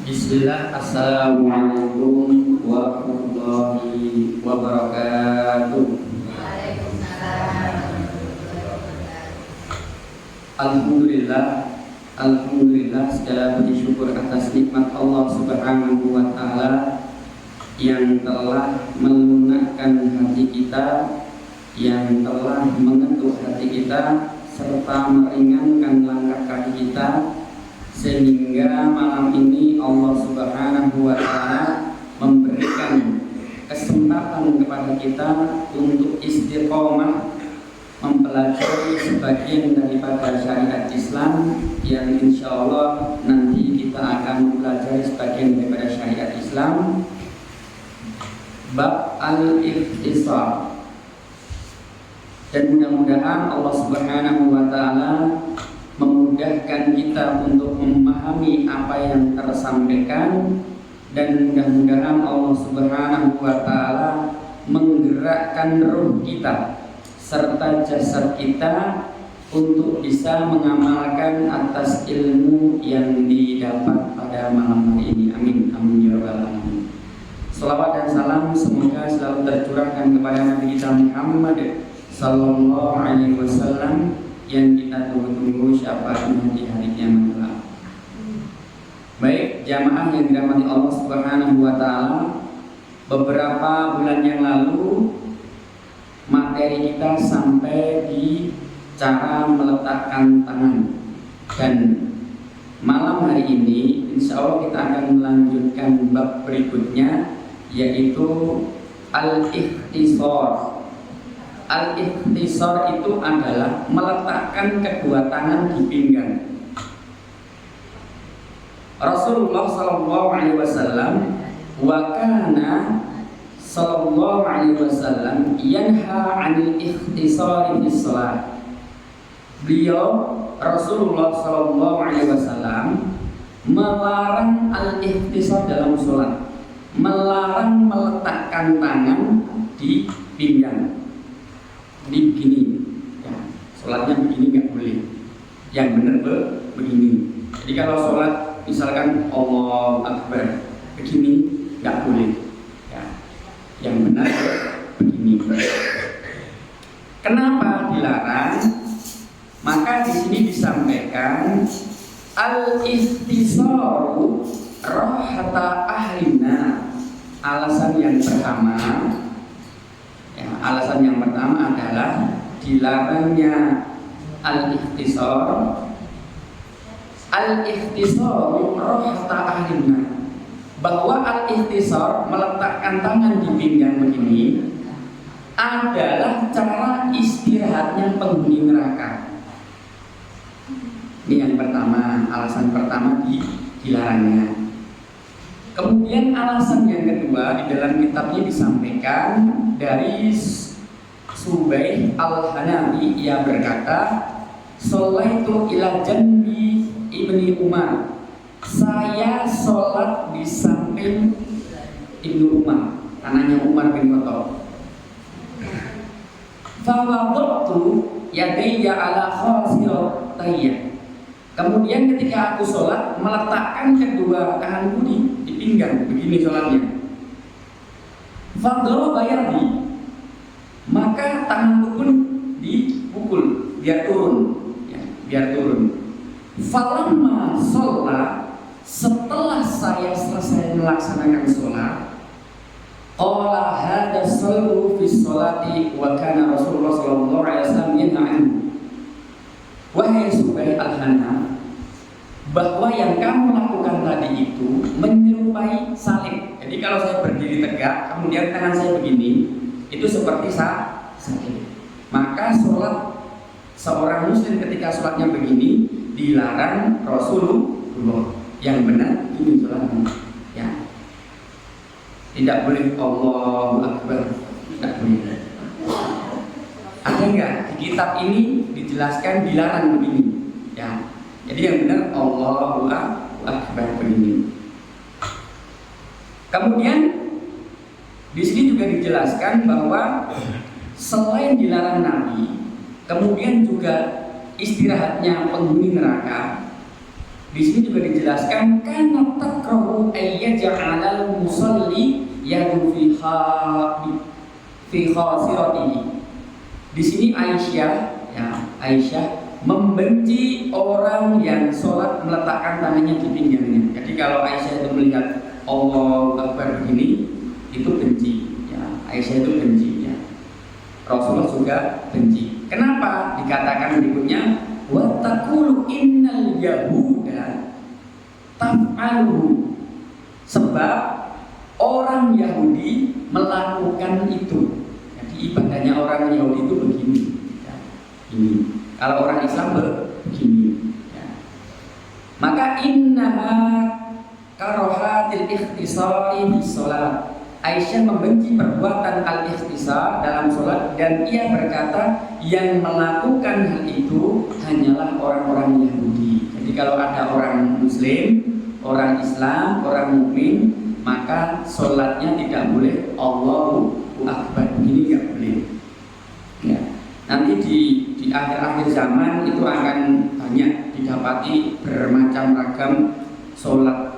Bismillah, assalamualaikum warahmatullahi wabarakatuh. Alhamdulillah, segala puji syukur atas nikmat Allah Subhanahu wa Ta'ala yang telah melunakkan hati kita, yang telah mengetuk hati kita, serta meringankan langkah kaki kita, sehingga malam ini Allah Subhanahu wa Ta'ala memberikan kesempatan kepada kita untuk istiqomah mempelajari sebagian daripada syariat Islam, yang insya Allah nanti kita akan mempelajari sebagian daripada syariat Islam, bab al-ikhtisar. Dan mudah-mudahan Allah Subhanahu wa Ta'ala memudahkan kita untuk memahami apa yang tersampaikan, dan mudah-mudahan Allah Subhanahu wa Ta'ala menggerakkan ruh kita serta jasad kita untuk bisa mengamalkan atas ilmu yang didapat pada malam hari ini. Amin, amin ya rabbal alamin. Salawat dan salam semoga selalu tercurahkan kepada Nabi kita Muhammad sallallahu alaihi wasallam yang kita tunggu-tunggu syafaatnya di hari kiamat kelak. Baik, jamaah yang dirahmati Allah Subhanahu wa Ta'ala, beberapa bulan yang lalu materi kita sampai di cara meletakkan tangan, dan malam hari ini insya Allah kita akan melanjutkan bab berikutnya, yaitu al-ikhtisar. Al-ikhtisar itu adalah meletakkan kedua tangan di pinggang. Rasulullah sallallahu alaihi wasallam wa kana sallallahu alaihi wasallam yanha 'anil ikhtisari fis shalah. Beliau Rasulullah sallallahu alaihi wasallam melarang al-ikhtisar dalam sholat, melarang meletakkan tangan di pinggang. Jadi begini, ya, sholatnya begini nggak boleh. Yang benar begini. Jadi kalau sholat misalkan Allahu Akbar begini nggak boleh. Ya, yang benar begini. Kenapa dilarang? Maka di sini disampaikan al-ikhtisaru rahata ahlina. Alasan yang pertama, alasan yang pertama adalah dilarangnya al-ikhtisar. Al-ikhtisar rahata ahlina, bahwa al-ikhtisar meletakkan tangan di pinggang begini adalah cara istirahatnya penghuni neraka. Ini yang pertama, alasan pertama dilarangnya. Kemudian alasan yang kedua di dalam kitabnya disampaikan dari Subaih al-Hanafi, ia berkata, "Sholaitu ila janbi Ibni Umar." Saya sholat di samping Ibnu Umar, anaknya Umar bin Khattab. Fawadtu yadayya ala khasiratayya. Kemudian ketika aku sholat, meletakkan kedua tanganku di pinggang, begini sholatnya. Fadoro bayardi, maka tanganku pun dipukul, biar turun, ya, biar turun. Falamma sholat, setelah saya selesai melaksanakan sholat, qala hada sallu fi sholati wa kana Rasulullah sallallahu alaihi wasallam yanha. Wahai Subaih al-Hana, bahwa yang kamu lakukan tadi itu menyerupai salib. Jadi kalau saya berdiri tegak, kemudian tangan saya begini, itu seperti salib. Maka sholat seorang muslim ketika sholatnya begini dilarang Rasulullah. Yang benar ini sholatnya, ya. Tidak boleh Allahu Akbar, tidak boleh. Ada enggak di kitab ini dijelaskan dilarang begini, ya. Jadi yang benar Allahu Akbar begini. Kemudian di sini juga dijelaskan bahwa selain dilarang Nabi, kemudian juga istirahatnya penghuni neraka. Di sini juga dijelaskan karena takrahu ayyaj'alal musalli yadu fi khasiratihi. Di sini Aisyah membenci orang yang sholat meletakkan tangannya di pinggangnya. Jadi kalau Aisyah itu melihat Allahu Akbar begini, itu benci. Ya, Aisyah itu benci. Ya. Rasulullah juga benci. Kenapa? Dikatakan berikutnya, wa taqulu innal yahuda taf'alu. Sebab orang Yahudi melakukan itu. Jadi ibadahnya orang Yahudi itu begini. Ya, ini. Kalau orang Islam begini. Ya. Maka innaha karohatil ikhtisari di sholat. Aisyah membenci perbuatan al-ikhtisar dalam sholat dan ia berkata yang melakukan hal itu hanyalah orang-orang Yahudi. Jadi kalau ada orang Muslim, orang Islam, orang mukmin, maka sholatnya tidak boleh Allahu Akbar, begini nggak boleh. Ya. Nanti di akhir-akhir zaman itu akan banyak didapati bermacam ragam sholat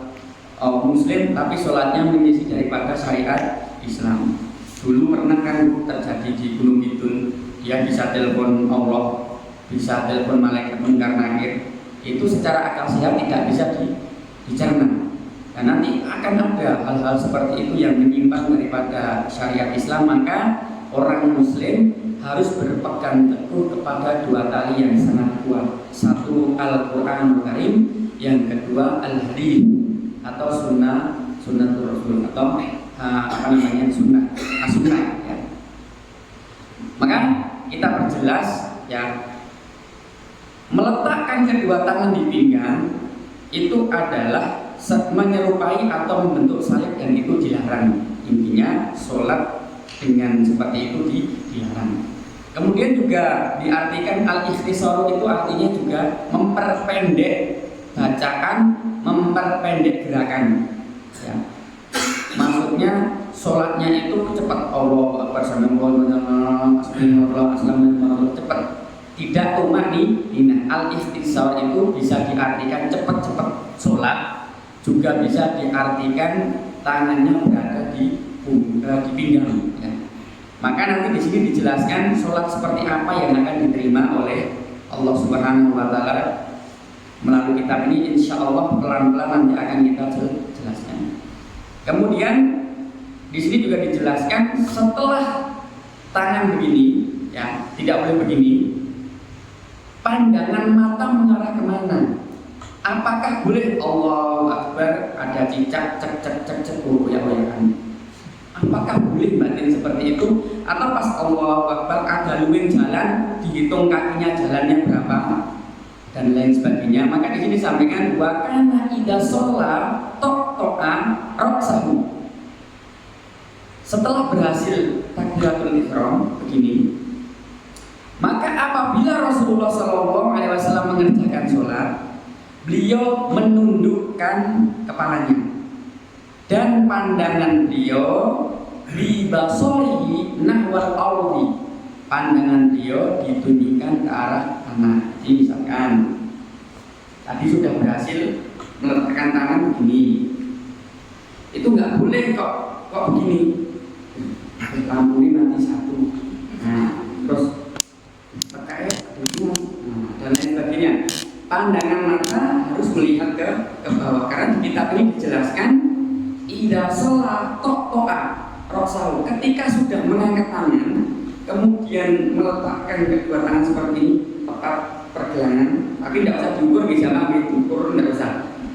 Muslim, tapi sholatnya mengisi daripada syariat Islam. Dulu pernah kan terjadi di Gunung Kidul, dia bisa telepon Allah, bisa telepon malaikat mungkar nakir. Itu secara akal sehat tidak bisa dicerna. Dan nanti akan ada hal-hal seperti itu yang menyimpang daripada syariat Islam. Maka orang Muslim harus berpegang teguh kepada dua tali yang sangat kuat. Satu Al-Quranul Karim, yang kedua Al-Hadis atau sunnah Rasul atau sunnah ya. Maka kita perjelas ya, meletakkan kedua tangan di pinggang itu adalah menyerupai atau membentuk salib dan itu dilarang. Intinya sholat dengan seperti itu dilarang. Kemudian juga diartikan al-ikhtisar itu artinya juga memperpendek bacaan, memperpendek gerakan. Ya. Maksudnya sholatnya itu cepat, Allah Akbar cepat. Tidak tumanina. Al-ikhtisar itu bisa diartikan cepat-cepat sholat, juga bisa diartikan tangannya berada di pinggang. Ya. Maka nanti di sini dijelaskan sholat seperti apa yang akan diterima oleh Allah Subhanahu Wa Taala melalui kitab ini. Insya Allah pelan-pelan nanti akan kita jelaskan. Kemudian di sini juga dijelaskan setelah tangan begini, ya tidak boleh begini. Pandangan mata mengarah kemana? Apakah boleh Allahu Akbar ada cicak cek goyang-goyangan? Apakah boleh batin seperti itu? Atau pas Allahu Akbar ada luwing jalan dihitung kakinya jalannya berapa dan lain sebagainya? Maka di sini disampaikan wa kana idza shalla to'an roksahu. Setelah berhasil takbiratul ihram begini, maka apabila Rasulullah SAW mengerjakan sholat, beliau menundukkan kepalanya dan pandangan beliau bibasorihi nahwal ardi, pandangan beliau ditunjukkan ke arah tanah. Jadi misalkan tadi sudah berhasil meletakkan tangan begini, itu nggak boleh kok begini. Lampu ini nanti satu, nah terus pakai dan lain sebagainya. Pandangan mata harus melihat ke bawah, karena di kitab ini dijelaskan idza shalla to'a roksahu, ketika sudah mengangkat tangan kemudian meletakkan kedua tangan seperti ini tepat pergelangan, tapi tidak usah diukur, jangan diukur, tidak usah,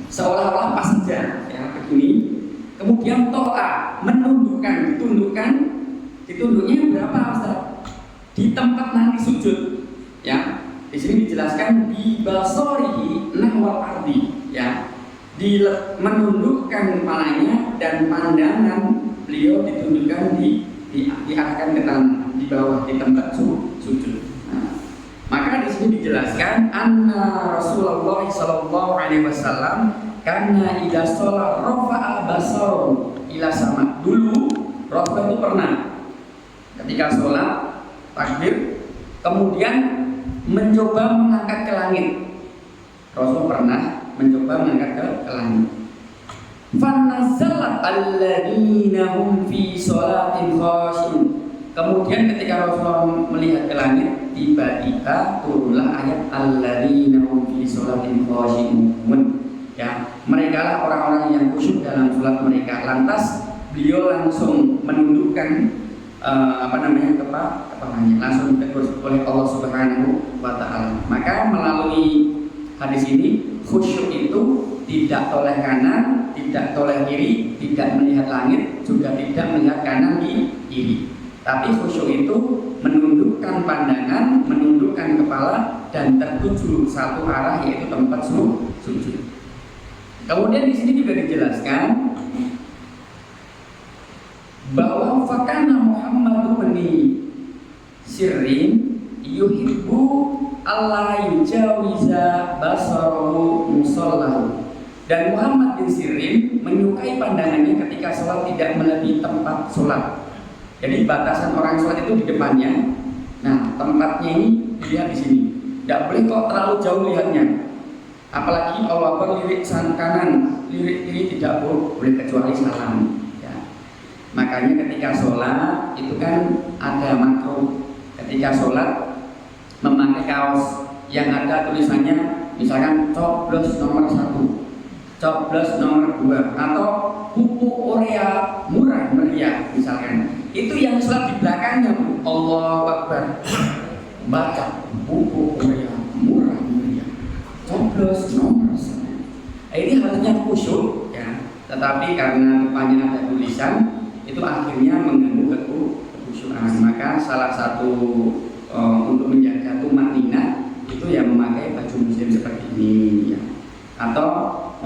seolah-olah pas saja ya begini. Kemudian to'a menundukkan, ditunduknya berapa Ustaz? Di tempat nanti sujud ya. Di sini dijelaskan bibasorihi nahwal ardi ya. Menundukkan kepalanya dan pandangan beliau ditundukkan diarahkan ke tanah di bawah di tempat sujud. Nah, maka di sini dijelaskan anna Rasulullah sallallahu alaihi wasallam karena idza shalla rafa'a basaru ila sama. Dulu Rasul itu pernah ketika sholat takbir, kemudian mencoba mengangkat ke langit. Rasul pernah mencoba mengangkat ke langit. Fannazalat alladzina hum fi sholatin khashin. Kemudian ketika Rasulullah melihat ke langit, tiba-tiba turunlah ayat alladzina hum fi sholatin khashin. Ya, mereka lah orang-orang yang khusyuk dalam sholat mereka. Lantas beliau langsung menundukkan kepalanya, langsung ditegur oleh Allah Subhanahu wa Ta'ala. Maka melalui hadis ini, khusyuk itu tidak toleh kanan, tidak toleh kiri, tidak melihat langit, juga tidak melihat kanan di kiri. Tapi khusyuk itu menundukkan pandangan, menundukkan kepala, dan tertuju satu arah, yaitu tempat sujud. Kemudian di sini juga dijelaskan bahwa fakana Muhammad bin Sirin yuhibbu alla yujawiza basarahu musallahu. Dan Muhammad bin Sirin menyukai pandangannya ketika sholat tidak melebihi tempat sholat. Jadi batasan orang sholat itu di depannya. Nah, tempatnya ini dilihat di sini. Tidak boleh kok terlalu jauh lihatnya. Apalagi Allah lirik kanan, lirik kiri tidak boleh kecuali salam. Ya. Makanya ketika sholat itu kan ada makruh. Ketika sholat memakai kaos yang ada tulisannya misalkan coblos nomor 1, coblos nomor 2, atau pupuk urea murah meriah misalkan. Itu yang sholat di belakangnya, Allahu Akbar, baca pupuk urea murah meriah, coblos nomor 1. Ini harusnya khusyuk ya, tetapi karena depannya ada tulisan, itu akhirnya mengganggu kekhusyukan. Maka salah satu untuk menjaga tumanina itu ya memakai baju muslim seperti ini ya. Atau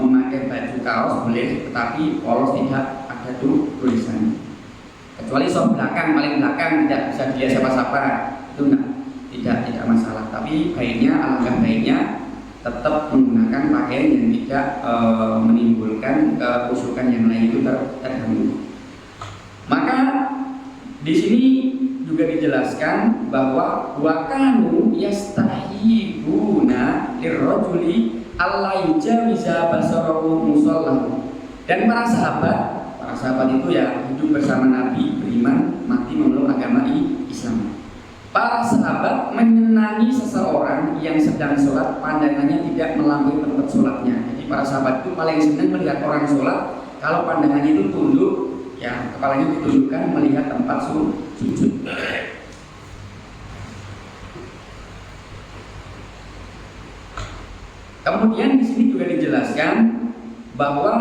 memakai baju kaos boleh, tetapi polos tidak ada tulisannya. Kecuali soal belakang, paling belakang tidak bisa dia siapa-siapa, itu tidak masalah. Tapi baiknya, alangkah baiknya tetap menggunakan pakaian yang tidak menimbulkan kekhusyukan yang lain itu terganggu. Maka di sini juga dijelaskan bahwa wakanu yastahibuna lirrajuli alla yujawiza basarahu musallahu. Dan para sahabat itu ya hidup bersama Nabi, beriman, mati memeluk agama Islam. Para sahabat menyenangi seseorang yang sedang sholat, pandangannya tidak melampaui tempat sholatnya. Jadi para sahabat itu paling senang melihat orang sholat kalau pandangannya itu tunduk, ya kepalanya ditundukkan melihat tempat sujud. Kemudian di sini juga dijelaskan bahwa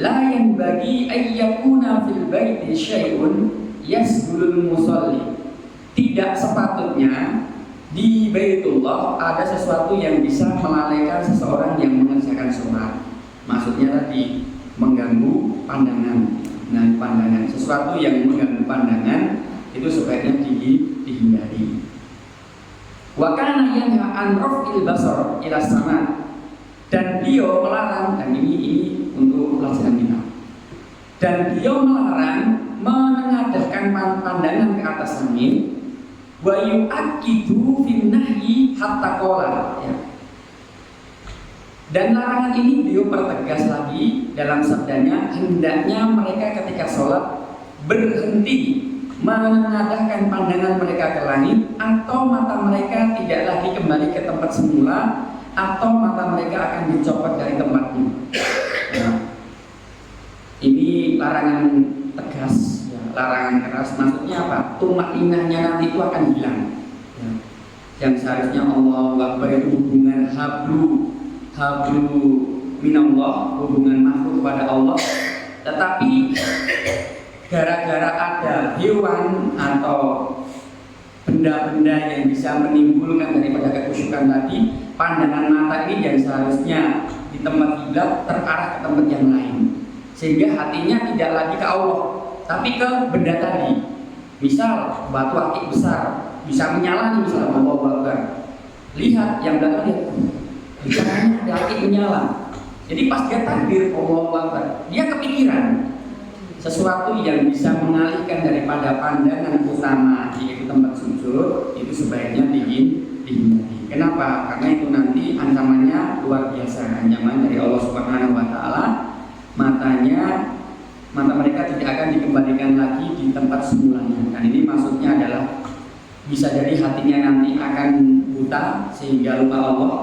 la yanbaghi ayyakuna fil baiti syai'un yasdulul musalli. Tidak sepatutnya di Baitullah ada sesuatu yang bisa melalaikan seseorang yang mengerjakan sholat. Maksudnya tadi mengganggu pandangan. Nah, pandangan, sesuatu yang mengganggu pandangan itu sebaiknya dihindari. Wa kana yanha an raf'il basar ila sama. Dan beliau melarang, dan ini untuk pelajaran kita. Dan beliau melarang menengadahkan pandangan ke atas langit. Wa yu'akkidu fin nahyi hatta qala ya. Dan larangan ini beliau pertegas lagi dalam sabdanya, hendaknya mereka ketika sholat berhenti menengadahkan pandangan mereka ke langit, atau mata mereka tidak lagi kembali ke tempat semula, atau mata mereka akan dicopot dari tempatnya. Ya. Ini larangan tegas, ya, larangan keras. Maksudnya apa? Tumakninahnya nanti itu akan hilang. Ya. Yang seharusnya Allahu Akbar itu hubungan hablu minallah, hubungan makhluk kepada Allah. Tetapi gara-gara ada hewan atau benda-benda yang bisa menimbulkan daripada kekhusyukan tadi, pandangan mata ini yang seharusnya di tempat kiblat terarah ke tempat yang lain, sehingga hatinya tidak lagi ke Allah tapi ke benda tadi. Misal batu akik besar bisa menyala nih, misalnya Allahu Akbar, lihat yang belakang, lihat di kanannya ada akik menyala. Jadi pas dia takbir Allahu Akbar, dia kepikiran sesuatu yang bisa mengalihkan daripada pandangan utama, yaitu tempat sujud. sujud itu sebaiknya dihindari. Kenapa? Karena itu nanti ancamannya luar biasa, ancaman dari Allah Subhanahu wa taala. Mata mereka tidak akan dikembalikan lagi di tempat semulanya. Dan ini maksudnya adalah bisa jadi hatinya nanti akan buta sehingga lupa Allah.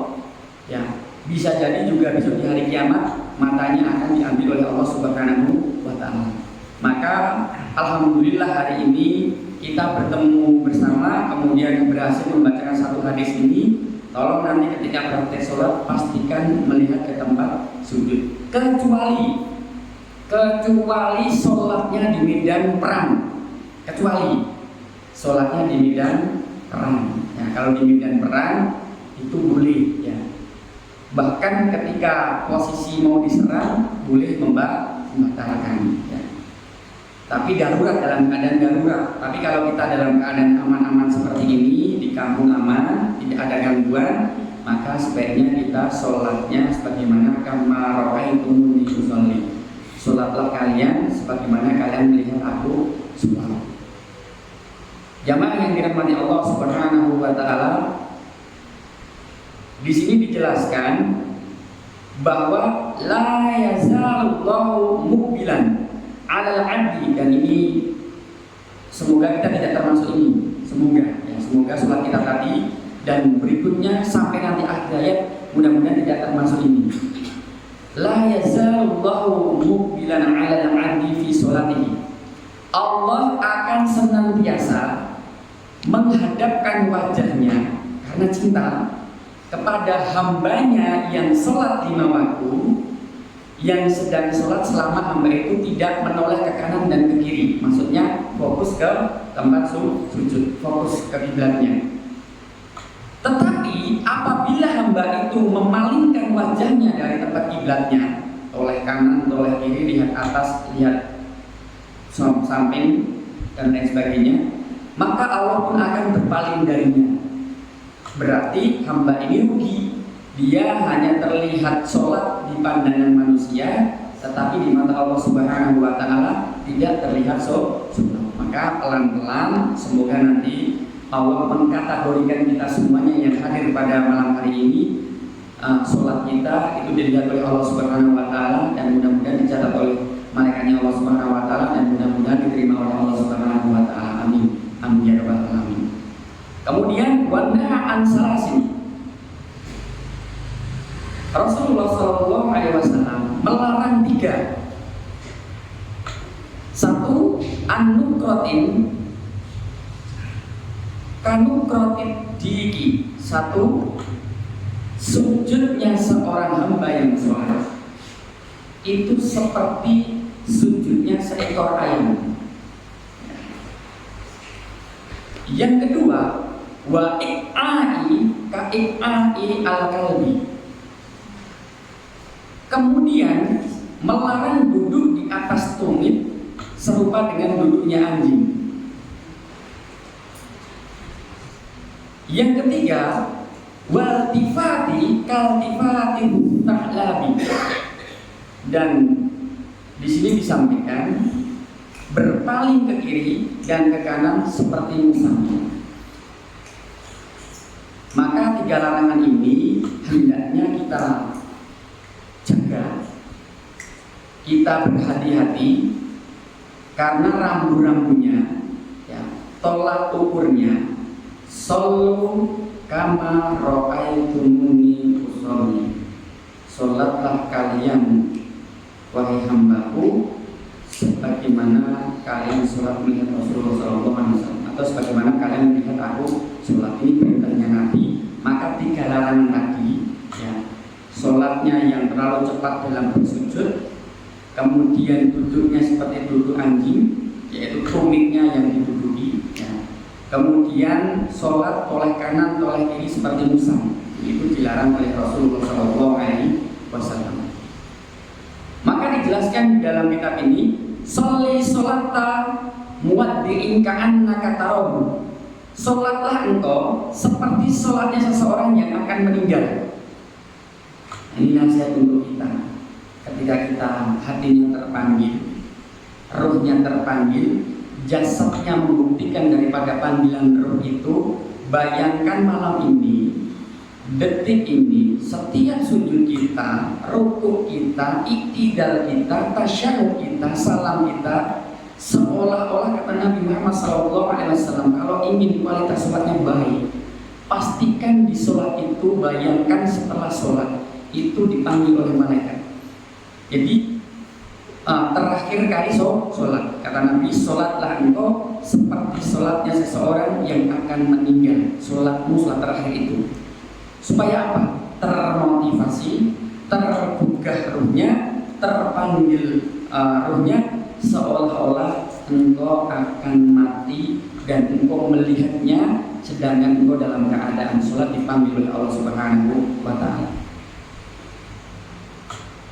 Ya, bisa jadi juga besok di hari kiamat matanya akan diambil oleh Allah Subhanahu wa taala. Maka alhamdulillah hari ini kita bertemu bersama, kemudian berhasil membacakan satu hadis ini. Tolong nanti ketika praktek sholat pastikan melihat ke tempat sujud, kecuali sholatnya di medan perang. Kecuali sholatnya di medan perang. Ya, kalau di medan perang itu boleh. Ya. Bahkan ketika posisi mau diserang boleh membatalkan. Ya. Tapi darurat, dalam keadaan darurat. Tapi kalau kita dalam keadaan aman-aman seperti ini, di kampung aman, tidak ada gangguan, maka sebaiknya kita sholatnya sebagaimana kama ra'aitumuni usolli. Sholatlah kalian sebagaimana kalian melihat aku sholat. Jamaah yang dirahmati Allah Subhanahu wa taala, di sini dijelaskan bahwa la yazalullahu muqbilan 'alal 'abdi, dan ini semoga kita tidak termasuk ini. Semoga sholat kita tadi dan berikutnya sampai nanti akhir ayat mudah-mudahan tidak termasuk ini. La yazalullahu muqbilan 'alal 'abdi fi sholatihi. Allah akan senantiasa menghadapkan wajahnya karena cinta kepada hambanya yang sholat 5 waktu, yang sedang sholat selama hamba itu tidak menoleh ke kanan dan ke kiri. Maksudnya fokus ke tempat sujud, fokus ke kiblatnya. Tetapi apabila hamba itu memalingkan wajahnya dari tempat kiblatnya, oleh kanan, oleh kiri, lihat atas, lihat samping dan lain sebagainya, maka Allah pun akan berpaling darinya. Berarti hamba ini rugi. Dia hanya terlihat sholat di pandangan manusia, tetapi di mata Allah Subhanahu wa taala tidak terlihat sholat. Maka pelan-pelan semoga nanti Allah mengkategorikan kita semuanya yang hadir pada malam hari ini, sholat kita itu dilihat oleh Allah Subhanahu wa taala, dan mudah-mudahan dicatat oleh malaikatnya Allah Subhanahu wa taala, dan mudah-mudahan diterima oleh Allah Subhanahu wa taala. Amin. Amin ya rabbal alamin. Kemudian wanaha an salasin. Rasulullah Shallallahu Alaihi Wasallam melarang 3. 1. An-nukrotin kanukrotin diki. 1. Sujudnya seorang hamba yang sholat itu seperti sujudnya seekor ayam. Yang kedua, wa iqai ka iqai al-kalbi. Kemudian melarang duduk di atas tumit serupa dengan duduknya anjing. Yang ketiga, waltifati kaltifati tahlabi. Dan di sini disampaikan berpaling ke kiri dan ke kanan seperti musang. Maka 3 larangan ini hendaknya kita jaga, kita berhati-hati, karena rambu-rambunya, ya, tolak ukurnya, shollu kama ra'aitumuni usolli. Sholatlah kalian wahai hambaku sebagaimana kalian sholat melihat Rasulullah SAW, atau sebagaimana kalian melihat aku sholat. Ini perintahnya Nabi. Maka 3 larangan tadi, ya, sholatnya yang terlalu cepat dalam bersujud, kemudian duduknya seperti duduk anjing, yaitu tumitnya yang diduduki, ya. Kemudian sholat oleh kanan, oleh kiri seperti musang, itu dilarang oleh Rasulullah SAW. Maka dijelaskan di dalam kitab ini, sholli sholata muwaddi'in ka'annaka tarahu. Sholatlah engkau seperti sholatnya seseorang yang akan meninggal. Ini nasihat untuk kita. Ketika kita hatinya terpanggil, ruhnya terpanggil, jasadnya membuktikan daripada panggilan roh itu. Bayangkan malam ini, detik ini, setiap sujud kita, rukuk kita, iktidal kita, tasyahud kita, salam kita, seolah-olah kata Nabi Muhammad SAW, kalau ingin kualitas sholatnya baik, pastikan di sholat itu, bayangkan setelah sholat itu dipanggil oleh malaikat. Jadi terakhir kali sholat, kata Nabi, sholatlah engkau seperti sholatnya seseorang yang akan meninggal. Sholatmu sholat terakhir itu, supaya apa? Termotivasi, tergugah ruhnya, terpanggil ruhnya, seolah-olah engkau akan mati dan engkau melihatnya, sedangkan engkau dalam keadaan sholat dipanggil oleh Allah Subhanahu wa Ta'ala.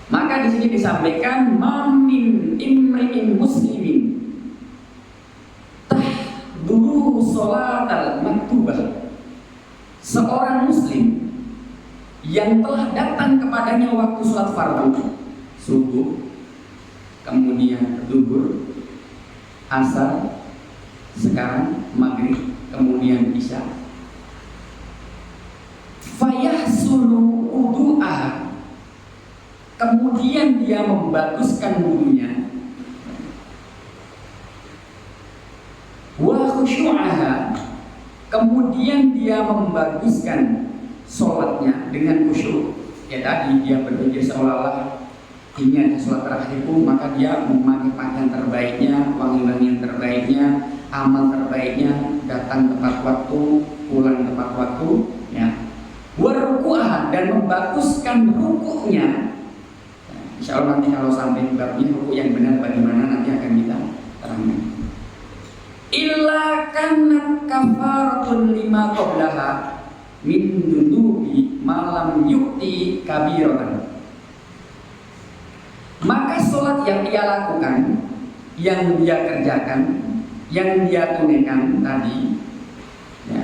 Maka di sini disampaikan mamin imri'in muslimin tahduru sholatal maktubah. Seorang muslim yang telah datang kepadanya waktu sholat fardu, subuh, kemudian zuhur, asar, sekarang maghrib, kemudian isya, fayahsulu wudu'ah, kemudian dia membaguskan wudunya, wa khusyu'aha, kemudian dia membaguskan sholatnya dengan khusyuk. Ya tadi dia berpikir seolah-olah ini adalah sholat terakhirku, maka dia memakai pakaian terbaiknya, wangi-wangian terbaiknya, amal terbaiknya, datang tepat waktu, pulang tepat waktu, ya. Wa ruku'ah, dan membaguskan rukuknya. Insya Allah nanti kalau sampai babnya rukuk yang benar bagaimana nanti akan kita terangkan. Illa kanat kafaratun lima qablaha min dunubi malam yukti kabiratan. Maka sholat yang dia lakukan, yang dia kerjakan, yang dia tunaikan tadi, ya,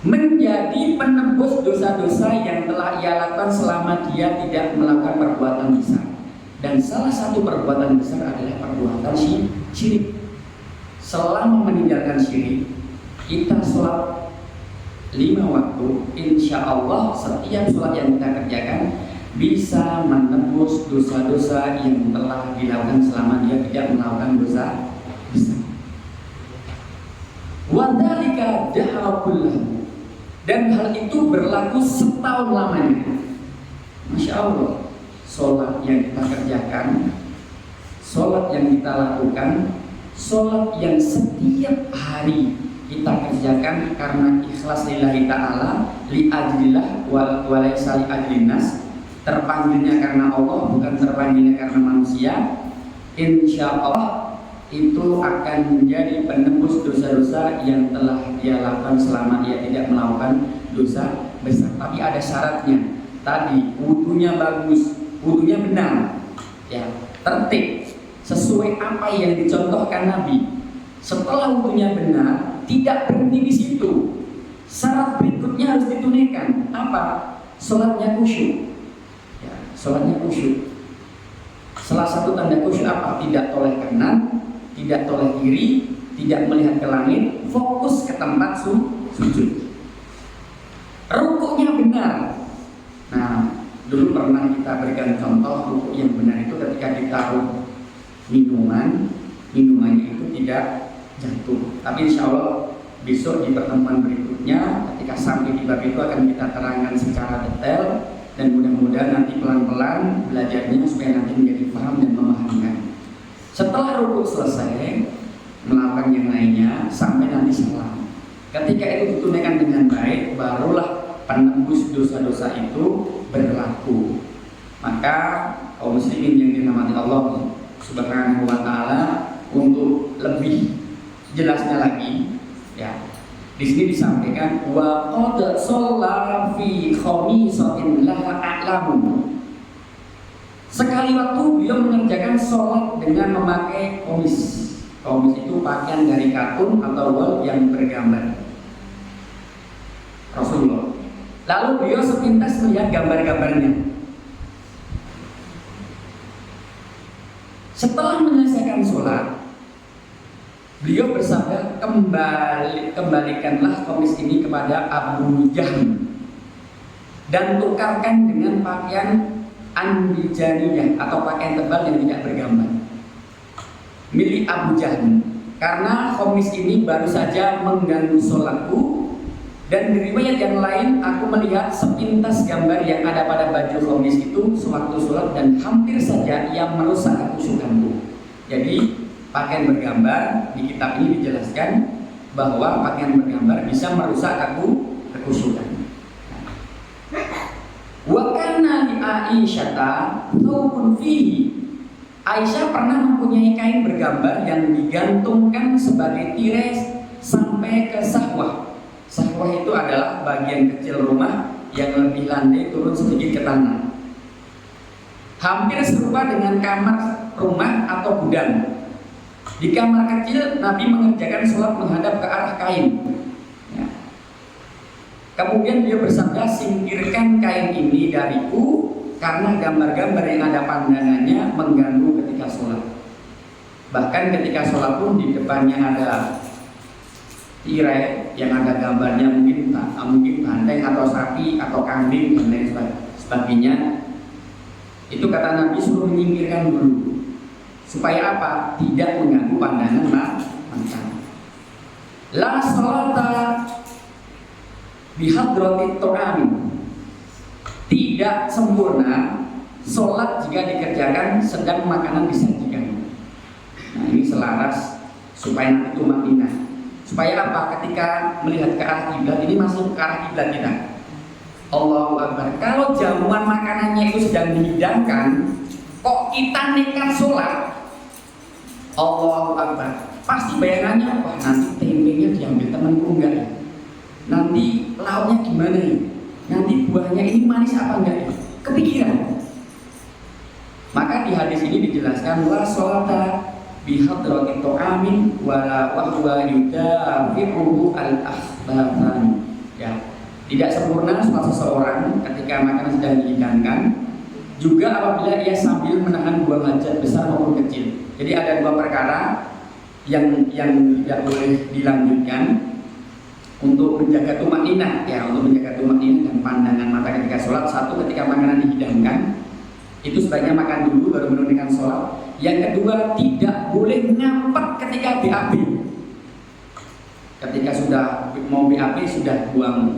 menjadi penebus dosa-dosa yang telah ia lakukan selama dia tidak melakukan perbuatan besar. Dan salah satu perbuatan besar adalah perbuatan syirik. Selama meninggalkan syirik, kita sholat 5 waktu, insya Allah setiap sholat yang kita kerjakan bisa menebus dosa-dosa yang telah dilakukan selama dia tidak melakukan dosa besar. Wadhalika dahra kullahu, dan hal itu berlaku setahun lamanya. Masya Allah, sholat yang kita kerjakan, sholat yang kita lakukan, sholat yang setiap hari kita kerjakan karena ikhlas lillahi ta'ala, li ajlillah walaysa li ajlinnas, terpanggilnya karena Allah, bukan terpanggilnya karena manusia. Insya Allah itu akan menjadi penembus dosa-dosa yang telah dia lakukan selama dia tidak melakukan dosa besar. Tapi ada syaratnya. Tadi wudunya bagus, wudunya benar, ya, tertib sesuai apa yang dicontohkan Nabi. Setelah wudunya benar, tidak berhenti di situ. Syarat berikutnya harus ditunaikan. Apa? Sholatnya khusyuk. Ya, sholatnya khusyuk. Salah satu tanda khusyuk apa? Tidak toleh kanan, tidak toleh kiri, tidak melihat ke langit, fokus ke tempat sujud. Rukuknya benar. Nah, dulu pernah kita berikan contoh rukuk yang benar itu ketika ditaruh minumannya itu tidak jatuh. Tapi insya Allah besok di pertemuan berikutnya ketika sampai di bab itu akan kita terangkan secara detail, dan mudah-mudahan nanti pelan-pelan belajarnya supaya nanti menjadi paham dan memahamkan. Setelah rukuk selesai, melakukan yang lainnya sampai nanti salam. Ketika itu ditunaikan dengan baik, barulah penembus dosa-dosa itu berlaku. Maka kaum muslimin yang dirahmati Allah Subhanahu wa Ta'ala, untuk lebih jelasnya lagi, ya, di sini disampaikan wa qad shalla fi khamisatin la a'lamu. Sekali waktu beliau mengerjakan sholat dengan memakai komis. Komis itu pakaian dari katun atau wol yang bergambar Rasulullah. Lalu beliau sepintas melihat gambar-gambarnya. Setelah menyelesaikan sholat, Beliau bersabda, kembalikanlah komis ini kepada Abu Jahm dan tukarkan dengan pakaian anbijaniyah atau pakaian tebal yang tidak bergambar milik Abu Jahm, karena komis ini baru saja mengganggu sholatku. Dan di riwayat yang lain, aku melihat sepintas gambar yang ada pada baju komis itu sewaktu sholat dan hampir saja ia merusak kekhusyukanku. Jadi pakaian bergambar di kitab ini dijelaskan bahwa pakaian bergambar bisa merusak kekhusyukan. Wa kana li Aisyata thawbun fihi. Aisyah pernah mempunyai kain bergambar yang digantungkan sebagai tirai sampai ke sahwah. Sahwah itu adalah bagian kecil rumah yang lebih landai turun sedikit ke tanah. Hampir serupa dengan kamar rumah atau gudang. Di kamar kecil Nabi mengerjakan sholat menghadap ke arah kain. Ya. Kemudian dia bersabda, singkirkan kain ini dariku karena gambar-gambar yang ada pandangannya mengganggu ketika sholat. Bahkan ketika sholat pun di depannya ada tirai yang ada gambarnya mungkin banteng atau sapi atau kambing dan lain sebagainya. Itu kata Nabi suruh menyingkirkan dulu supaya apa? Tidak mengganggu pandangan mata. La sholata bihadratit ta'am. Tidak sempurna sholat jika dikerjakan sedang makanan disajikan. Nah, ini selaras supaya nanti tumakninah. Supaya apa? Ketika melihat ke arah kiblat ini masuk ke arah kiblat kita. Allahu Akbar. Kalau jamuan makanannya itu sedang dihidangkan, kok kita nekat sholat? Allahu Akbar. Pasti bayangannya, wah nanti tempenya diambil temanku enggak ya? Nanti lauknya gimana ya? Nanti buahnya ini manis apa enggak ya? Kepikiran. Maka di hadis ini dijelaskan la sholata bihadratit ta'amin wala wahwa yudafi'uhu al-akhbatan. Ya, tidak sempurna sholat seseorang ketika makanan sedang dihidangkan, juga apabila ia sambil menahan buang hajat besar maupun kecil. Jadi ada dua perkara yang tidak boleh dilanjutkan untuk menjaga tumakninah, ya, untuk menjaga tumakninah dan pandangan mata ketika sholat. Satu, ketika makanan dihidangkan itu sebaiknya makan dulu baru menunaikan sholat. Yang kedua, tidak boleh ngapet ketika BAB. Ketika sudah mau BAB sudah buang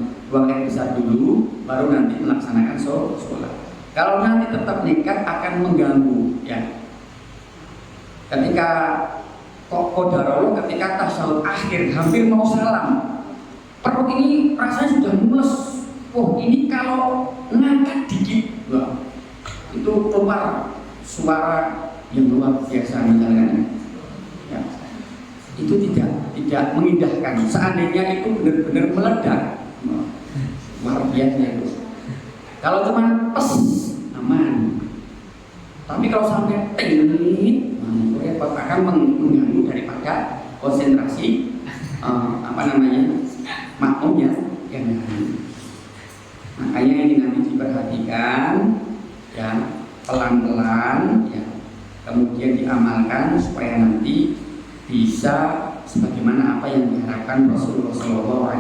air besar dulu, baru nanti melaksanakan sholat. Kalau nanti tetap nekat akan mengganggu, ya. Ketika qadarullah, ketika tasyahud akhir hampir mau salam, perut ini rasanya sudah mules. Oh, ini kalau ngangkat dikit, wah, itu keluar suara yang luar biasa misalnya, ya, itu tidak mengindahkan. Seandainya itu benar-benar meledak, luar biasa itu. Kalau cuma pes aman, tapi kalau sampai ting, akan mengganggu daripada konsentrasi makmumnya yang lain. Makanya ini nanti diperhatikan, ya, pelan-pelan, ya. Kemudian diamalkan supaya nanti bisa sebagaimana apa yang diharapkan Rasulullah SAW.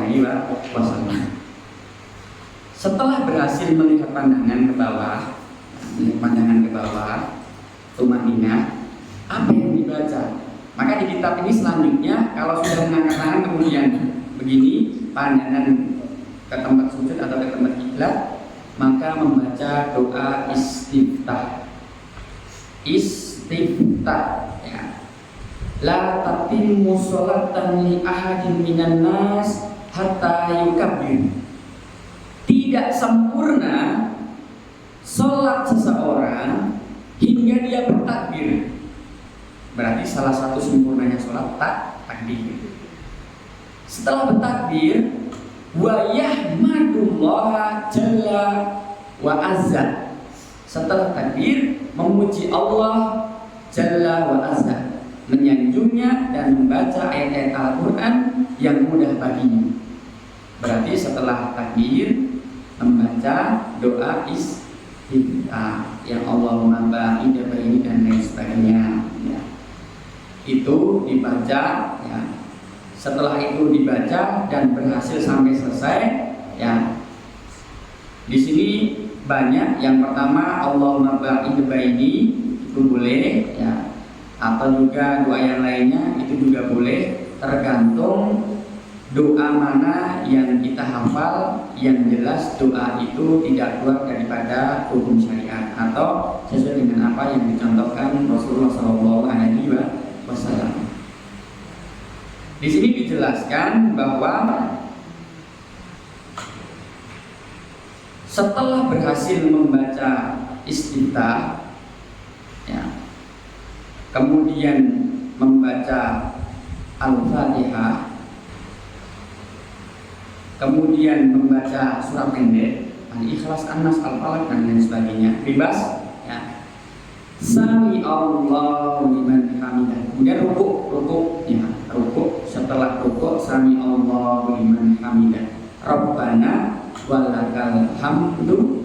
Setelah berhasil melihat pandangan ke bawah, tumakninah, apa yang dibaca? Maka di kitab ini selanjutnya kalau sudah mengangkat tangan kemudian begini, pandangan ke tempat sujud atau ke tempat kiblat, maka membaca doa istiftah. Ya. La tatimmu sholatan li ahadin minan nas hatta yukabbir. Tidak sempurna sholat seseorang hingga dia bertakbir. Berarti salah satu sempurnanya sholat takbir. Setelah bertakbir, wa yahmadullah jalla wa azza. Setelah takbir, memuji Allah jalla wa azza, menyanjungnya dan membaca ayat-ayat Al-Quran yang mudah baginya. Berarti setelah takbir membaca doa istiftah yang Allahumma ba'id baini dan lain sebagainya, ya. Itu dibaca, ya, setelah itu dibaca dan berhasil sampai selesai, ya. Di sini banyak. Yang pertama, Allahumma ba'id baini, itu boleh, ya. Atau juga doa yang lainnya itu juga boleh, tergantung doa mana yang kita hafal. Yang jelas doa itu tidak keluar daripada hukum syariat atau sesuai dengan apa yang dicontohkan Rasulullah SAW. Di sini dijelaskan bahwa setelah berhasil membaca istiftah, ya, kemudian membaca Al-Fatihah, kemudian membaca surah pendek, Al-Ikhlas, An-Nas, Al-Falaq dan lain sebagainya, bebas, ya. Sami Allahu liman hamidah. Kemudian rukuk, ya, rukuk. Setelah rukuk, Sami Allahu liman hamidah. Rabbana walakal hamdu.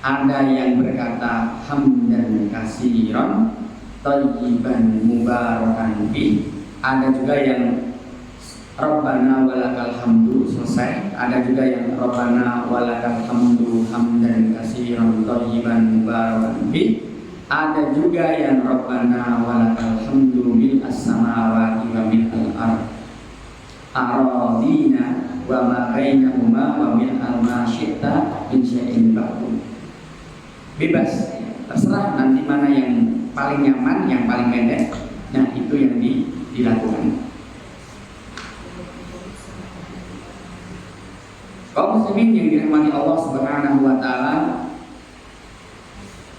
Ada yang berkata hamdan katsiran thayyiban mubarakan fi. Ada juga yang Rabbana walakal hamdu selesai. Ada juga yang Rabbana walakal hamdu hamdan katsiran thayyiban mubarakan fi. Ada juga yang Rabbana walakal hamdu mil as-samawati wa mil al-ard aradina wa ma bainahuma wa mil al-ma syi'ta min syai'in ba'du. Bebas, terserah nanti mana yang paling nyaman, yang paling pendek. Nah, itu yang dilakukan. Kaum muslimin yang dirahmati Allah Subhanahu wa taala,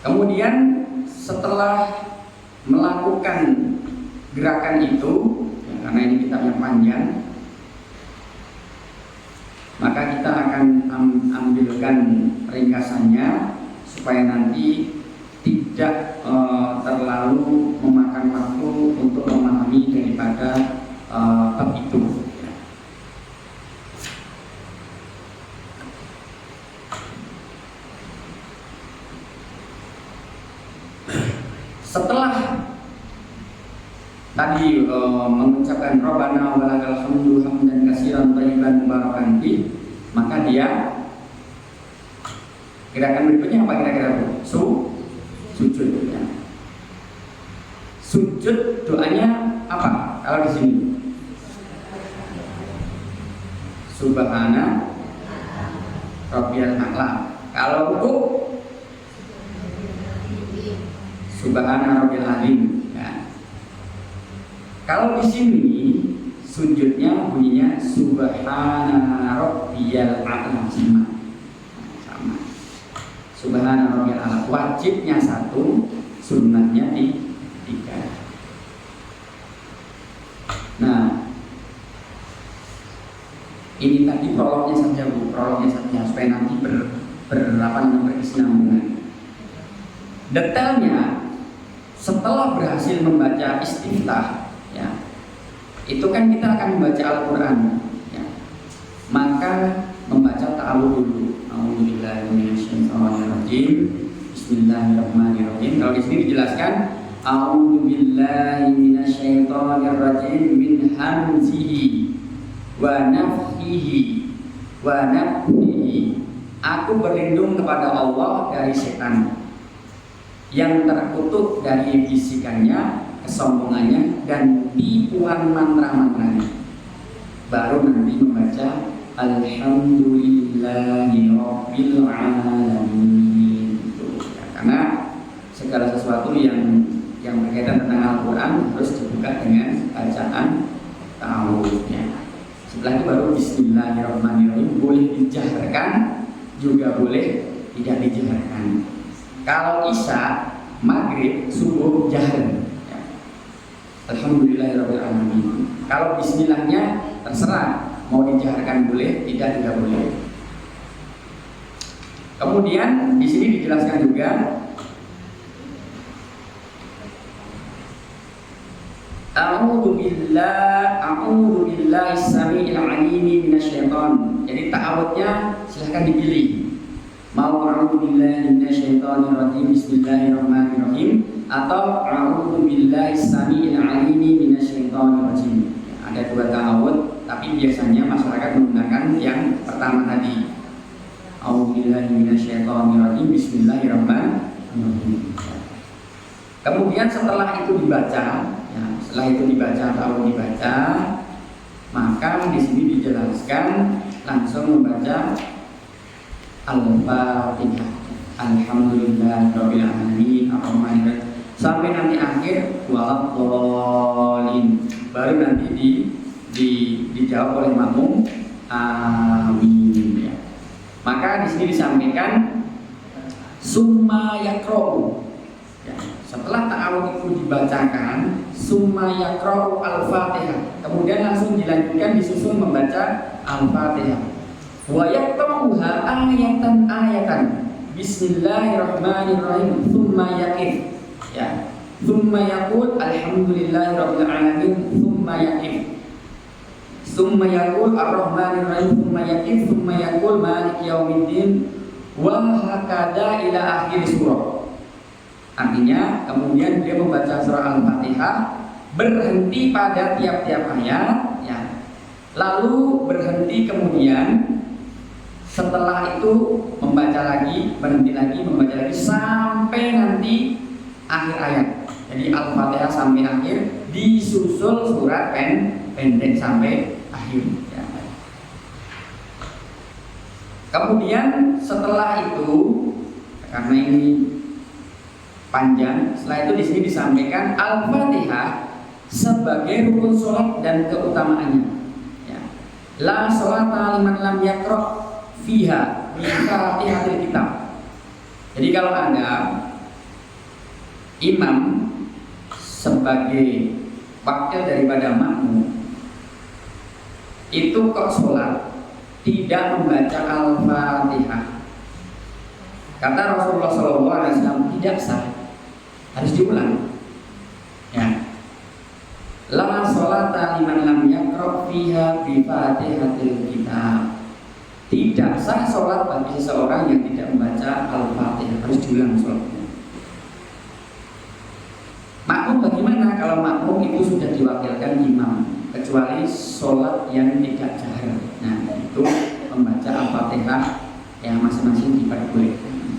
kemudian setelah melakukan gerakan itu, ya, karena ini kitabnya panjang, maka kita akan ambilkan ringkasannya supaya nanti tidak terlalu memakan waktu untuk memahami daripada bab itu. Setelah tadi mengucapkan Rabbana walakal hamdu hamdan katsiran thayyiban mubarakan fi, maka dia gerakan berikutnya apa kira-kira? Sujud, ya. Sujud doanya apa? Kalau di sini Subhana Rabbiyal A'la. Kalau rukuk Subhana Rabbil Azim, ya. Kalau di sini sujudnya bunyinya Subhana Rabbiyal A'la, sama. Subhana Rabbiyal A'la. Wajibnya 1, sunnahnya 3. Nah, ini tadi prolognya saja, Bu, prolognya saja supaya nanti berkesinambungan. Detailnya setelah berhasil membaca istiftah, ya, itu kan kita akan membaca Al-Quran, ya. Maka membaca ta'awudz dulu. A'udzubillahi minasyaitonirrajim. Bismillahirrahmanirrahim. Kalau di sini dijelaskan A'udzubillahi minasyaitonirrajim min hamzihi wa nafthihi wa nafthihi. Aku berlindung kepada Allah dari setan yang terkutuk dari bisikannya, kesombongannya, dan tipuan mantra-mantranya. Baru nanti membaca Alhamdulillahi Rabbil Alamin. Karena segala sesuatu yang berkaitan tentang Al-Quran harus dibuka dengan bacaan ta'awudz. Setelah itu baru Bismillahirrahmanirrahim. Boleh dijaharkan, juga boleh tidak dijaharkan. Kalau isya, maghrib, subuh, jahar, ya. Alhamdulillahirabbil alamin. Kalau bismillahnya terserah, mau dijaharkan boleh, tidak juga boleh. Kemudian di sini dijelaskan juga A'udzu billahi samii'il 'aliim minasyaiton. Jadi ta'awudnya silahkan dipilih. Mau a'udzu billahi minasyaitonir rajim bismillahirrahmanirrahim atau a'udzu billahi samii'il 'aliim minasyaitonir rajim. Ya, ada 2 ta'awud, tapi biasanya masyarakat menggunakan yang pertama tadi. A'udzubillahi minasyaitonirrajim, bismillahirrahmanirrahim. Kemudian setelah itu dibaca, ya, maka di sini dijelaskan langsung membaca Al-Fatihah. Alhamdulillahirabbil alamin arrahmanirrahim sampai nanti akhir waladhdallin, baru nanti dijawab oleh makmum amin, ya. Maka di sini disampaikan summa yaqra'u, ya, setelah ta'awudz itu dibacakan summa yaqra'u al-Fatihah, kemudian langsung dilanjutkan disusul membaca al-Fatihah. Wa yaqra'uha ayatan bismillahirrahmanirrahim thumma yaqif, ya, thumma yaqul alhamdulillahirabbil alamin thumma yaqif, thumma yaqul arrahmanirrahim thumma yaqif, thumma yaqul maliki yaumiddin wa hakada ila akhir surah. Artinya kemudian dia membaca surah Al-Fatihah, berhenti pada tiap-tiap ayat, ya, lalu berhenti, kemudian setelah itu membaca lagi, berhenti lagi, membaca lagi sampai nanti akhir ayat. Jadi Al-Fatihah sampai akhir, disusul surat pendek sampai akhir, ya. Kemudian setelah itu, karena ini panjang, setelah itu di sini disampaikan Al-Fatihah sebagai rukun sholat dan keutamaannya, ya. La sholata liman lam yaqra' fiha bi Fatihatil kitab. Jadi kalau Anda imam sebagai wakil daripada makmum itu kok sholat tidak membaca Al-Fatihah, kata Rasulullah SAW, tidak sah, harus diulang, ya. La sholata liman lam yaqra' fiha bi Fatihatil kitab. Tidak sah sholat bagi seseorang yang tidak membaca Al-Fatihah, harus diulang sholatnya. Makmum bagaimana? Kalau makmum itu sudah diwakilkan imam, kecuali sholat yang tidak jahar, nah itu membaca Al-Fatihah yang masing-masing diperbolehkan.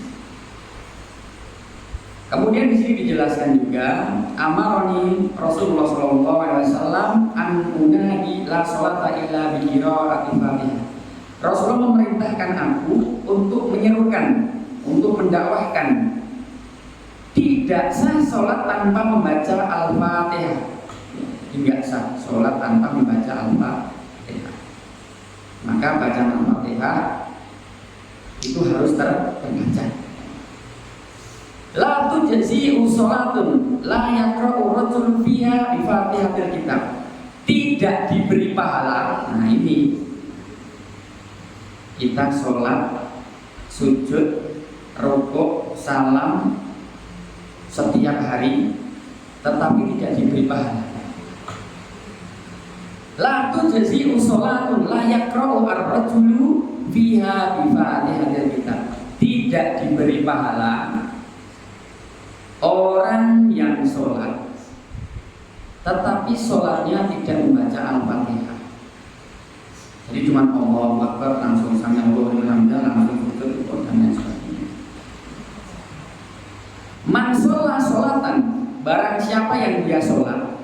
Kemudian di sini dijelaskan juga amaroni Rasulullah SAW an unadi la sholata illa bi qira'atil Fatihah. Rasulullah memerintahkan aku untuk menyerukan, untuk mendakwahkan tidak sah sholat tanpa membaca Al-Fatihah. Tidak sah sholat tanpa membaca Al-Fatihah. Maka bacaan Al-Fatihah itu harus terbaca. La tujzi'u sholatun la yaqra'u rajulun fiha bi Fatihatil kitab. Tidak diberi pahala. Nah ini kita sholat, sujud, rukuk, salam setiap hari, tetapi tidak diberi pahala. La tujzi'u sholatun la yaqra'u ar-rajulu fiha bi Fatihatil kitab. Tidak diberi pahala orang yang sholat, tetapi sholatnya tidak membaca Al-Fatihah. Jadi cuma Allahu Akbar langsung sami Allahu liman hamidah langsung sujud dan lain sebagainya. Man sholla sholatan, barang siapa yang dia sholat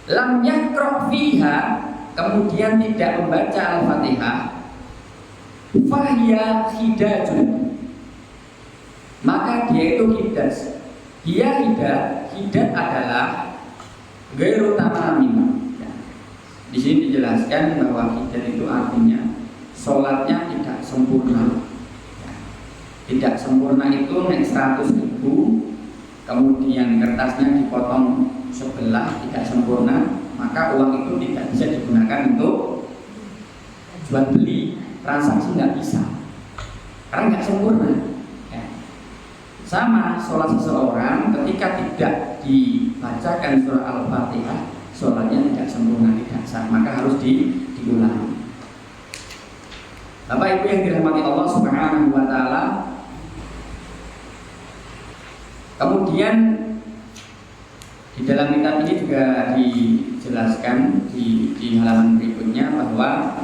lam yaqra' fiha, kemudian tidak membaca Al-Fatihah, fahiya hidajun, maka dia itu hidas. Dia hidat adalah ghairu tamamin. Di sini dijelaskan bahwa hidat itu artinya sholatnya tidak sempurna. Tidak sempurna itu naik 100.000, kemudian kertasnya dipotong sebelah, tidak sempurna, maka uang itu tidak bisa digunakan untuk jual beli, transaksi nggak bisa, karena nggak sempurna. Sama sholat seseorang ketika tidak dibacakan surah Al-Fatihah, sholatnya tidak sempurna, tidak sah, maka harus diulang. Bapak Ibu yang dirahmati Allah Subhanahu wa taala. Kemudian Di dalam kitab ini juga dijelaskan di halaman berikutnya bahwa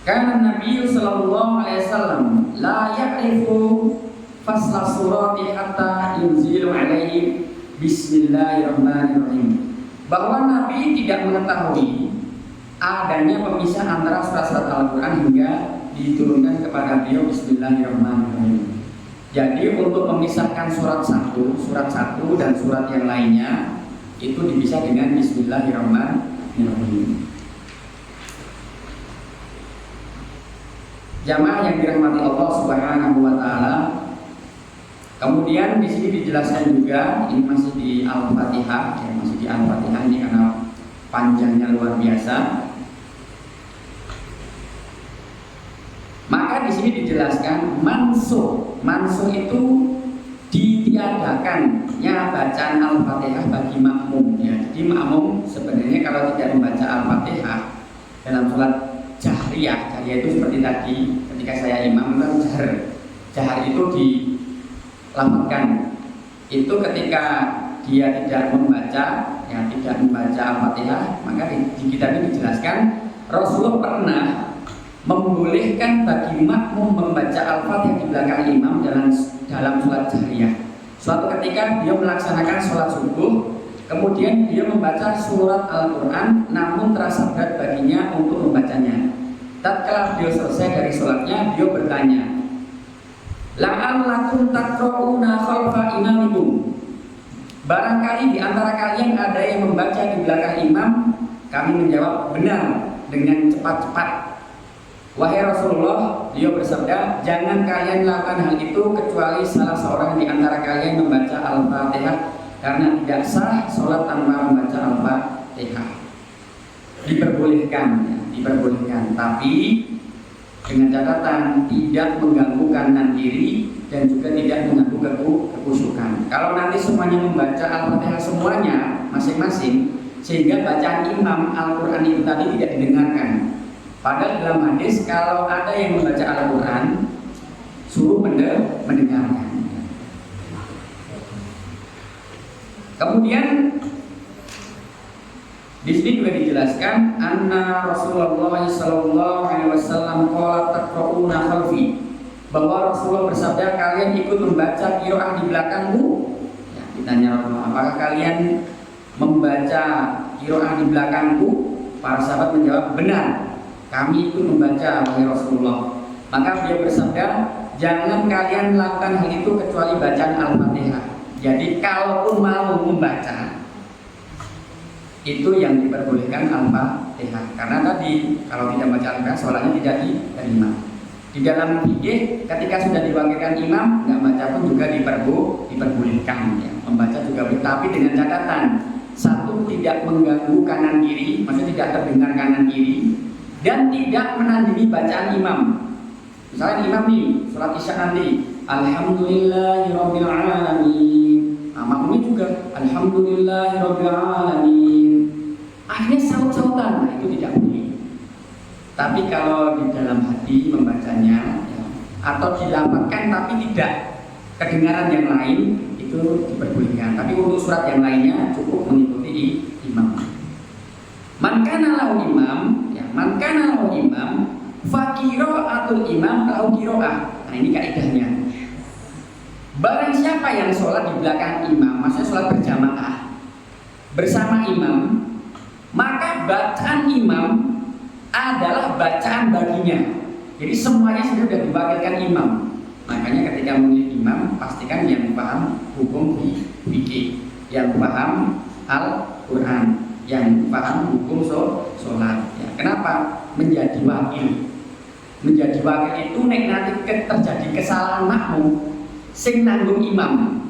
karena Nabi sallallahu alaihi wasallam la ya'rifu fasla surati hatta yunzilu alaihi bismillahirrahmanirrahim, bahwa Nabi tidak mengetahui adanya pemisah antara surat-surat Al-Quran hingga diturunkan kepada beliau bismillahirrahmanirrahim. Jadi untuk memisahkan surat satu dan surat yang lainnya itu dipisah dengan bismillahirrahmanirrahim. Jamaah yang dirahmati Allah Subhanahu wa taala. Kemudian di sini dijelaskan juga, ini masih di Al-Fatihah, ya, masih di Al-Fatihah ini karena panjangnya luar biasa. Maka di sini dijelaskan mansuh itu ditiadakannya bacaan Al-Fatihah bagi makmum, ya. Jadi makmum sebenarnya kalau tidak membaca Al-Fatihah dalam sholat jahriyah itu seperti tadi ketika saya imam kan jahar itu dilafazkan. Itu ketika dia tidak membaca Al-Fatihah, maka di kitab ini dijelaskan Rasulullah pernah membolehkan bagi makmum membaca Al-Fatihah di belakang imam dalam sholat jahriyah. Suatu ketika dia melaksanakan sholat subuh, kemudian dia membaca surat Al-Quran, namun terasa berat baginya untuk membacanya. Tatkala beliau selesai dari sholatnya, beliau bertanya, la'allakum taqra'una khalfa imamikum. Barangkali di antara kalian ada yang membaca di belakang imam. Kami menjawab, benar, dengan cepat-cepat. Wahai Rasulullah, beliau bersabda, jangan kalian lakukan hal itu kecuali salah seorang di antara kalian membaca Al-Fatihah, karena tidak sah sholat tanpa membaca Al-Fatihah. Diperbolehkan, tapi dengan catatan tidak mengganggu kanan kiri dan juga tidak mengganggu kekusukan. Kalau nanti semuanya membaca Al-Fatihah semuanya masing-masing, sehingga bacaan imam Al-Quran itu tadi tidak didengarkan. Padahal dalam hadis kalau ada yang membaca Al-Quran suruh mendengarkan. Kemudian di sini juga dijelaskan anna Rasulullah sallallahu alaihi wasallam qala taqra'una khalfi, bahwa Rasulullah bersabda kalian ikut membaca qiraah di belakangku. Ya, ditanya Rasulullah, apakah kalian membaca qiraah di belakangku? Para sahabat menjawab, benar, kami ikut membaca wahai Rasulullah. Maka beliau bersabda, jangan kalian melakukan hal itu kecuali bacaan Al-Fatihah. Jadi kalaupun mau membaca itu yang diperbolehkan Al-Fatihah, karena tadi kalau tidak baca Al-Fatihah sholatnya tidak diterima. Di dalam fikih ketika sudah diwakilkan imam, nggak baca pun juga diperbolehkan, ya. Membaca juga boleh, tapi dengan catatan satu, tidak mengganggu kanan kiri, maksudnya tidak terdengar kanan kiri, dan tidak menandingi bacaan imam. Misalnya imam nih sholat isya nanti Alhamdulillahirabbil alamin, nah, makmumnya juga Alhamdulillahirabbil alamin, akhirnya saut-sautan, nah, itu tidak boleh. Tapi kalau di dalam hati membacanya, ya, atau dilafazkan tapi tidak kedengaran yang lain, itu diperbolehkan. Tapi untuk surat yang lainnya cukup mengikuti imam. Man kana lahu imam, ya, man kana lahu imam, fa qira'atul imam lahu qira'ah. Nah, ini kaidahnya. Barang siapa yang sholat di belakang imam, maksudnya sholat berjamaah bersama imam, maka bacaan imam adalah bacaan baginya. Jadi semuanya sudah diwakilkan imam. Makanya ketika memilih imam, pastikan yang paham hukum fikih, yang paham Al-Quran, yang paham hukum sholat. Ya, kenapa? Menjadi wakil. Menjadi wakil itu nek nanti terjadi kesalahan makmum, sing nanggung imam,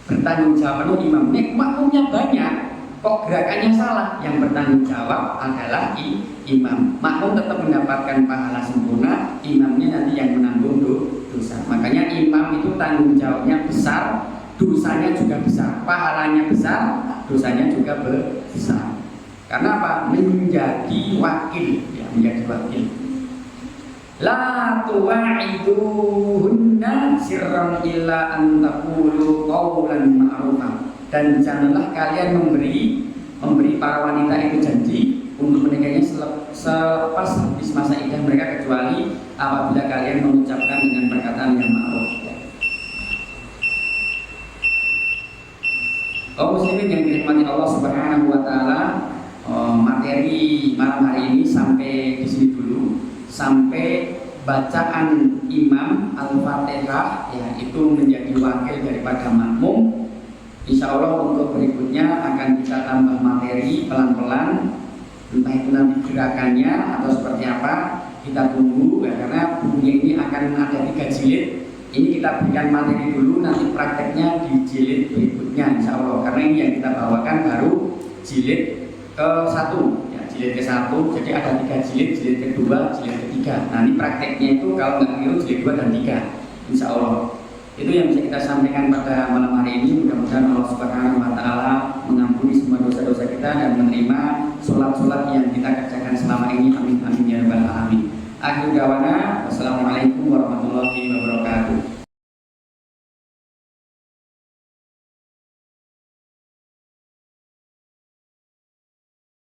bertanggung jawab penuh imam. Nek makmumnya banyak, kok gerakannya salah, yang bertanggung jawab adalah imam. Makmum tetap mendapatkan pahala sempurna, imamnya nanti yang menanggung dosa. Makanya imam itu tanggung jawabnya besar, dosanya juga besar. Pahalanya besar, dosanya juga besar. Karena apa? Menjadi wakil, ya, menjadi wakil. La tuwa'iduhunna sirran illa an taqulu qawlan ma'rufan. Dan janganlah kalian memberi para wanita itu janji untuk menikahnya selepas habis masa iddah mereka, kecuali apabila kalian mengucapkan dengan perkataan yang ma'ruf. Kaum muslimin yang dirahmati Allah Subhanahu wa taala, materi malam hari ini sampai di sini dulu, sampai bacaan Imam Al-Fatihah ya, itu menjadi wakil daripada makmum. Insya Allah untuk berikutnya akan kita tambah materi pelan-pelan, entah itu nanti gerakannya atau seperti apa, kita tunggu ya, karena bukunya ini akan ada 3 jilid. Ini kita berikan materi dulu, nanti prakteknya di jilid berikutnya insya Allah, karena ini yang kita bawakan baru jilid ke-1 ya, jilid ke-1, jadi ada 3 jilid, jilid kedua, jilid ketiga. Nah ini prakteknya itu kalau nggak keliru jilid 2 dan 3 insya Allah. Itu yang bisa kita sampaikan pada malam hari ini. Mudah-mudahan Allah Subhanahu wa taala mengampuni semua dosa-dosa kita dan menerima sholat-sholat yang kita kerjakan selama ini. Amin amin ya rabbal alamin. Akhir dawana, wassalamualaikum warahmatullahi wabarakatuh.